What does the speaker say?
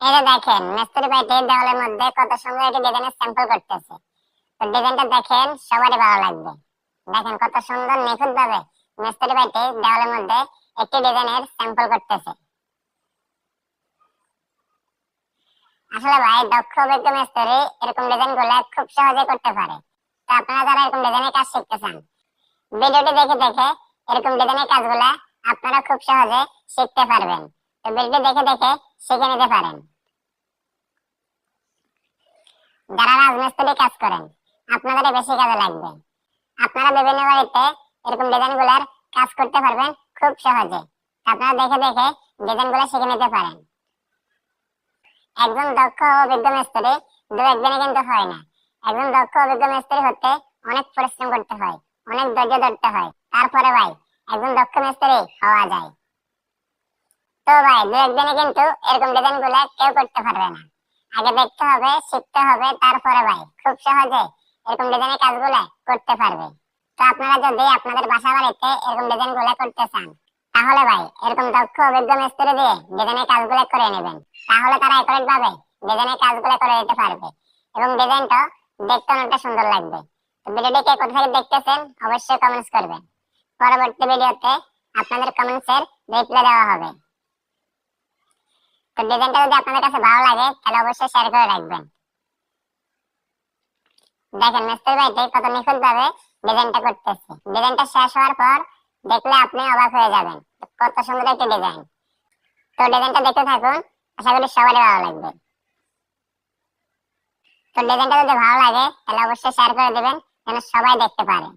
এই যে দেখেন মিস্ত্রি ভাইটি দেওয়ালের মধ্যে কত সুন্দর একটি ডিজাইনের স্যাম্পল করতেছে। তো ডিজাইনটা দেখেন সবারই ভালো লাগবে। দেখেন কত সুন্দর নিখুঁত ভাবে মিস্ত্রি ভাইটি দেওয়ালের মধ্যে একটি ডিজাইনের স্যাম্পল করতেছে। আসলে ভাই দক্ষ অভিজ্ঞ মিস্ত্রি এরকম ডিজাইন গুলা খুব সহজে করতে পারে। তো আপনারা যারা এরকম ডিজাইনের কাজ শিখতে চান, ভিডিওটি দেখে দেখে এরকম ডিজাইনের কাজগুলা আপনারা খুব সহজে শিখতে পারবেন। তো ভিডিওটি দেখে দেখে শিখে নিতে পারেন। যারা রাজমিস্ত্রি কাজ করেন আপনাদের বেশি কাজে লাগবে। আপনারা বিভিন্ন বাড়িতে এরকম ডিজাইন গুলার কাজ করতে পারবেন খুব সহজে। আপনারা দেখে দেখে ডিজাইন গুলা শিখে নিতে পারেন। একজন দক্ষ অভিজ্ঞ মিস্ত্রি দু একদিনে কিন্তু হয় না। একজন দক্ষ অভিজ্ঞ মিস্ত্রি হতে অনেক পরিশ্রম করতে হয়, অনেক ধৈর্য ধরতে হয়, তারপরে ভাই একজন দক্ষ মিস্ত্রি হওয়া যায়। তো ভাই দু একদিনে কিন্তু এরকম ডিজাইন গুলা কেউ করতে পারবে না। আগে দেখতে হবে, শিখতে হবে, তারপরে ভাই খুব সহজে এরকম ডিজাইনের কাজগুলা করতে পারবে। তো আপনারা যদি আপনাদের বাসা বাড়িতে এরকম ডিজাইন গুলা করতে চান, তাহলে ভাই এরকম দক্ষ অভিজ্ঞ মিস্ত্রি দিয়ে ডিজাইনের কাজগুলো করে নেবেন। তাহলে তারা অ্যাকুরেট ভাবে ডিজাইনের কাজগুলো করে দিতে পারবে এবং ডিজাইনটা দেখতে অনেকটা সুন্দর লাগবে। তো ভিডিওটি কে কোথা থেকে দেখতেছেন অবশ্যই কমেন্টস করবেন। পরবর্তী ভিডিওতে আপনাদের কমেন্টসের রিপ্লাই দেওয়া হবে। তো ডিজাইনটা যদি আপনাদের কাছে ভালো লাগে তাহলে অবশ্যই শেয়ার করে রাখবেন। দেখেন মিস্ত্রি ভাইটি কত নিখুঁত ভাবে ডিজাইনটা করতেছে। ডিজাইনটা শেষ হওয়ার পর দেখলে আপনি অবাক হয়ে যাবেন, কত সুন্দর একটা ডিজাইন। তো ডিজাইনটা দেখতে থাকুন, আশা করি সবারই ভালো লাগবে। তো ডিজাইনটা যদি ভালো লাগে তাহলে অবশ্যই শেয়ার করে দিবেন যেন সবাই দেখতে পারে।